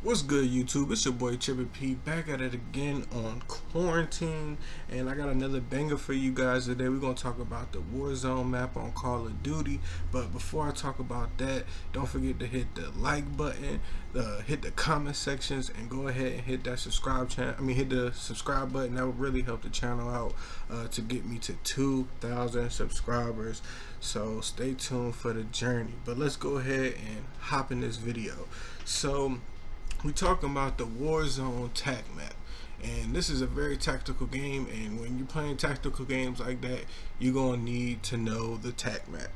What's good, YouTube? It's your boy Trippy P back at it again on quarantine, and I got another banger for you guys today. We're gonna talk about the Warzone map on Call of Duty. But before I talk about that, don't forget to hit the like button, hit the comment sections, and go ahead and hit that hit the subscribe button. That would really help the channel out to get me to 2,000 subscribers. So stay tuned for the journey. But let's go ahead and hop in this video. So we talking about the Warzone Tac-MAP, and this is a very tactical game, and when you're playing tactical games like that, you're gonna need to know the TAC-MAP.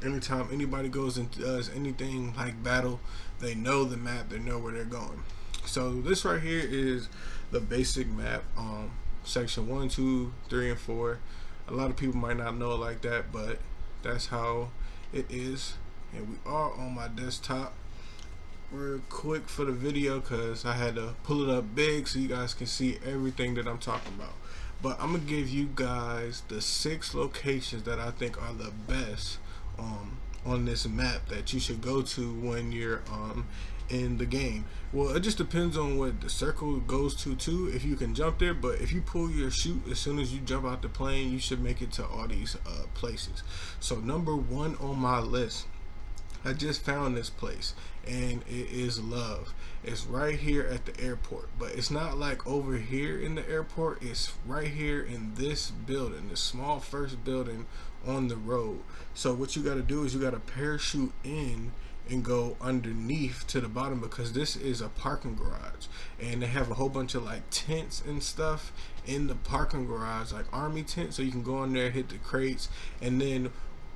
Anytime anybody goes and does anything like battle, they know the map, they know where they're going. So this right here is the basic map, section 1, 2, 3, and 4. A lot of people might not know it like that, but that's how it is. And we are on my desktop. Real quick for the video because I had to pull it up big so you guys can see everything that I'm talking about. But I'm gonna give you guys the 6 locations that I think are the best on this map that you should go to when you're in the game. Well, it just depends on what the circle goes to too, if you can jump there. But if you pull your chute as soon as you jump out the plane, you should make it to all these places. So number 1 on my list, I just found this place, and it is love. It's right here at the airport, but it's not like over here in the airport. It's right here in this building, this small first building on the road. So what you got to do is you got to parachute in and go underneath to the bottom, because this is a parking garage, and they have a whole bunch of like tents and stuff in the parking garage, like army tents, so you can go in there, hit the crates, and then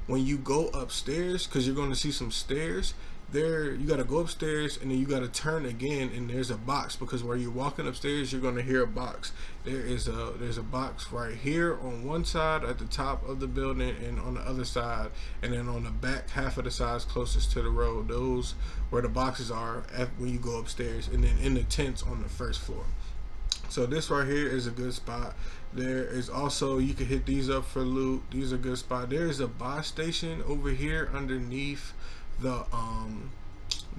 when you go upstairs, because you're going to see some stairs there, you got to go upstairs and then you got to turn again, and there's a box, because where you're walking upstairs you're going to hear a box. There's a box right here on one side at the top of the building, and on the other side, and then on the back half of the sides closest to the road, those where the boxes are when you go upstairs, and then in the tents on the first floor. So this right here is a good spot. There is also, you can hit these up for loot. These are a good spot. There is a buy station over here underneath the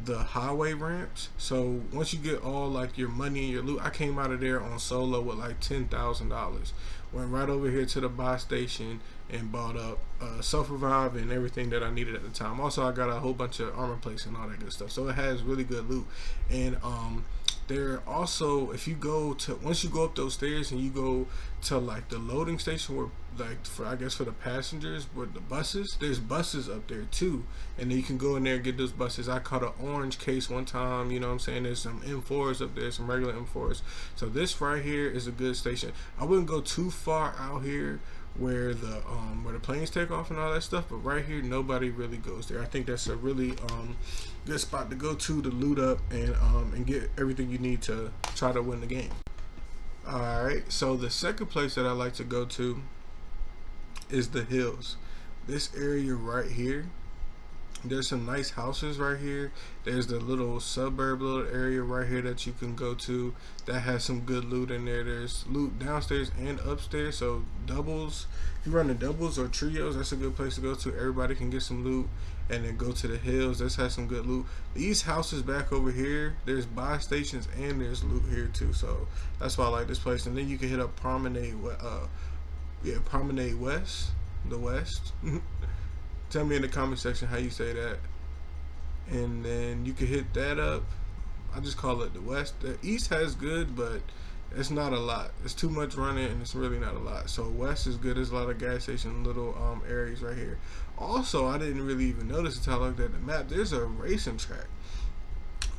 highway ramps. So once you get all like your money and your loot, I came out of there on solo with like $10,000. Went right over here to the buy station and bought up self-revive and everything that I needed at the time. Also, I got a whole bunch of armor plates and all that good stuff. So it has really good loot. And there also, if you go to, once you go up those stairs and you go to like the loading station where, like, for I guess for the passengers with the buses, there's buses up there too, and then you can go in there and get those buses. I caught an orange case one time, you know what I'm saying. There's some M4s up there, some regular M4s. So this right here is a good station. I wouldn't go too far out here where the planes take off and all that stuff, but right here nobody really goes there. I think that's a really good spot to go to loot up and get everything you need to try to win the game. Alright, so the second place that I like to go to is the hills. This area right here, there's some nice houses right here. There's the little suburb little area right here that you can go to that has some good loot in there. There's loot downstairs and upstairs, so doubles, if you run the doubles or trios, that's a good place to go to. Everybody can get some loot. And then go to the hills. This has some good loot. These houses back over here, there's buy stations and there's loot here too. So that's why I like this place. And then you can hit up Promenade West, the West. Tell me in the comment section how you say that. And then you can hit that up. I just call it the West. The East has good, but it's not a lot. It's too much running, and it's really not a lot. So West is good. There's a lot of gas station little areas right here. Also, I didn't really even notice until I looked at the map, there's a racing track.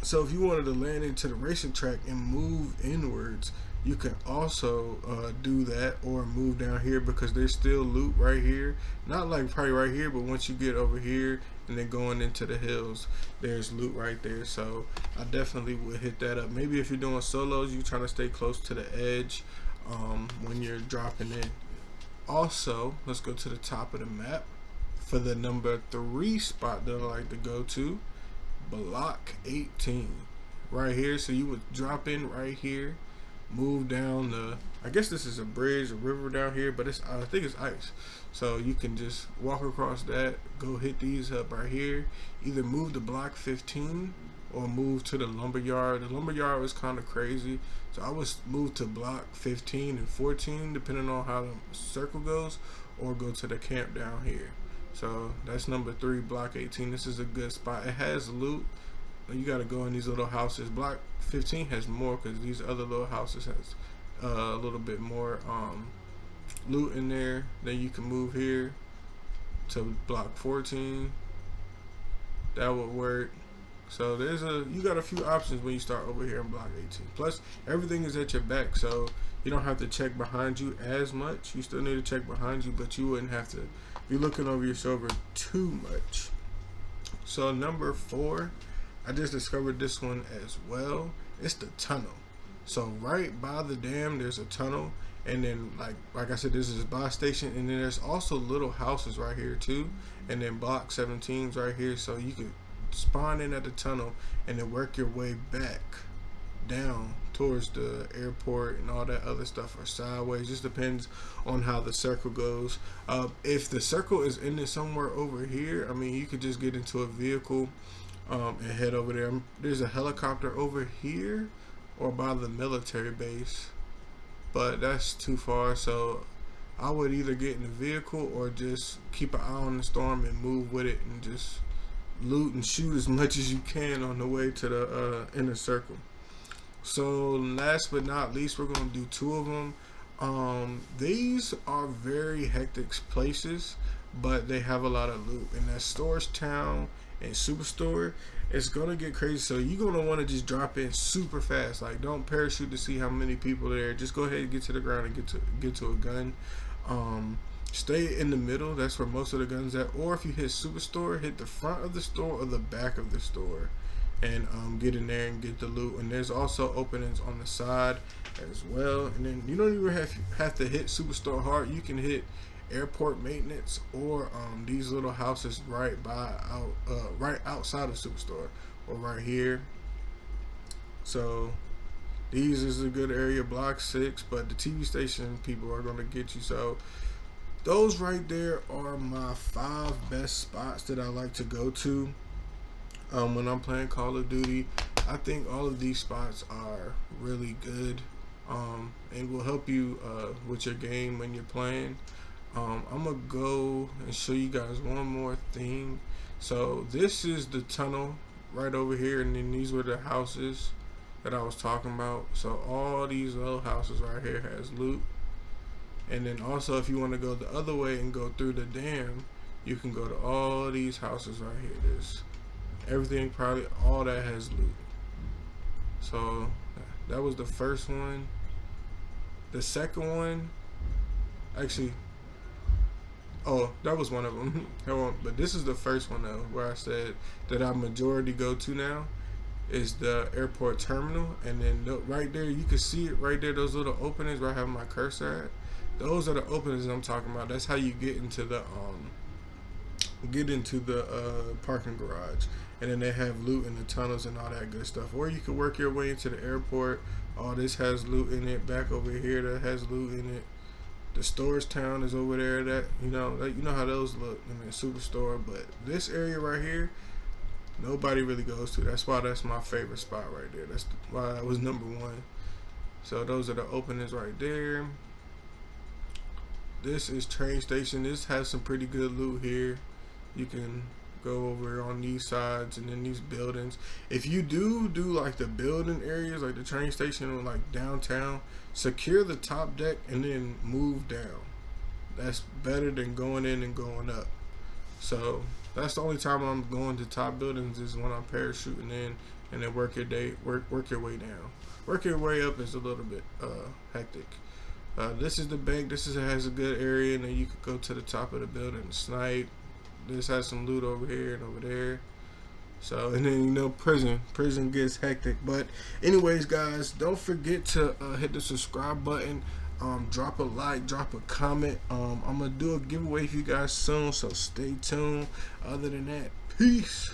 So if you wanted to land into the racing track and move inwards, you can also do that, or move down here, because there's still loot right here. Not like probably right here, but once you get over here and then going into the hills, there's loot right there. So I definitely would hit that up. Maybe if you're doing solos, you're trying to stay close to the edge when you're dropping in. Also, let's go to the top of the map for the number 3 spot that I like to go to, Block 18 right here. So you would drop in right here, move down the, I guess this is a bridge, a river down here, but it's, I think it's ice. So you can just walk across that, go hit these up right here, either move to Block 15 or move to the lumberyard. The lumberyard was kind of crazy, so I was moved to block 15 and 14 depending on how the circle goes, or go to the camp down here. So that's number 3, block 18. This is a good spot. It has loot. You got to go in these little houses. Block 15 has more because these other little houses has a little bit more loot in there. Then you can move here to block 14. That would work. So you got a few options when you start over here in block 18. Plus everything is at your back, so you don't have to check behind you as much. You still need to check behind you, but you wouldn't have to be looking over your shoulder too much. So number 4, I just discovered this one as well. It's the tunnel. So right by the dam there's a tunnel, and then like I said, this is a buy station, and then there's also little houses right here too, and then block 17's right here. So you could spawn in at the tunnel and then work your way back down towards the airport and all that other stuff, or sideways. Just depends on how the circle goes. If the circle is ending somewhere over here, I mean, you could just get into a vehicle and head over there. There's a helicopter over here or by the military base, but that's too far, so I would either get in a vehicle or just keep an eye on the storm and move with it and just loot and shoot as much as you can on the way to the inner circle. So last but not least, we're going to do 2 of them. These are very hectic places, but they have a lot of loot. And that Storage Town and Superstore, it's going to get crazy. So you're going to want to just drop in super fast. Like, don't parachute to see how many people are there. Just go ahead and get to the ground and get to a gun. Stay in the middle. That's where most of the guns at. Or if you hit Superstore, hit the front of the store or the back of the store, and get in there and get the loot. And there's also openings on the side as well. And then you don't even have to hit Superstore hard. You can hit airport maintenance or these little houses right outside of Superstore, or right here. So these is a good area, block 6, but the TV station people are going to get you. So those right there are my 5 best spots that I like to go to when I'm playing Call of Duty. I think all of these spots are really good and will help you with your game when you're playing. I'm gonna go and show you guys one more thing. So this is the tunnel right over here, and then these were the houses that I was talking about. So all these little houses right here has loot. And then also, if you want to go the other way and go through the dam, you can go to all these houses right here. There's everything, probably all that has loot. So that was the first one. The second one, actually, oh, that was one of them. But this is the first one though, where I said that I majority go to now, is the airport terminal. And then right there, you can see it right there, those little openings where I have my cursor at. Those are the openings I'm talking about. That's how you get into the parking garage. And then they have loot in the tunnels and all that good stuff. Or you can work your way into the airport. Oh, this has loot in it. Back over here, that has loot in it. The Storage Town is over there. That you know how those look. I mean, Superstore. But this area right here, nobody really goes to. That's why that's my favorite spot right there. That's why that was number 1. So those are the openings right there. This is train station. This has some pretty good loot here. You can go over on these sides and then these buildings. If you do like the building areas, like the train station or like downtown, secure the top deck and then move down. That's better than going in and going up. So that's the only time I'm going to top buildings, is when I'm parachuting in, and then work your way down. Work your way up is a little bit hectic. This is the bank. This has a good area, and then you could go to the top of the building and snipe. This has some loot over here and over there. So, and then prison gets hectic. But anyways, guys, don't forget to hit the subscribe button. Drop a like, drop a comment. I'm gonna do a giveaway for you guys soon, so stay tuned. Other than that, peace.